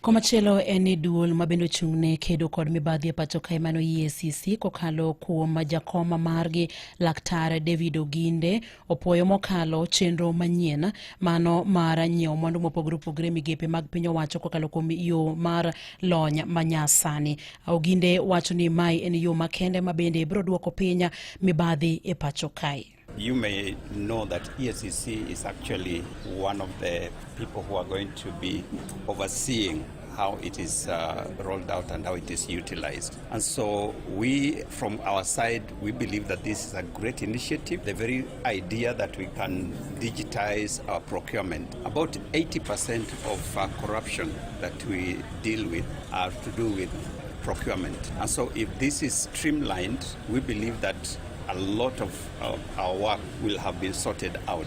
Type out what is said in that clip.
Komachielo eni duol mabendo chungne kedo kod mibadhi e pacho kae mano EACC kokalo kuom jakoma margi laktar David Oginde opwoyo mokalo chendro manyien mano mar nyiewo mwandu mopogore opogore migepe mag piny owacho kokalo kuom yo mar lony manyasani. Oginde wacho ni mai en yo makende mabende biro duoko piny mibadhi e pacho kae. You may know that EACC is actually one of the people who are going to be overseeing how it is rolled out and how it is utilized. And so we, from our side, we believe that this is a great initiative. The very idea that we can digitize our procurement. About 80% of corruption that we deal with are to do with procurement. And so if this is streamlined, we believe that a lot of our work will have been sorted out.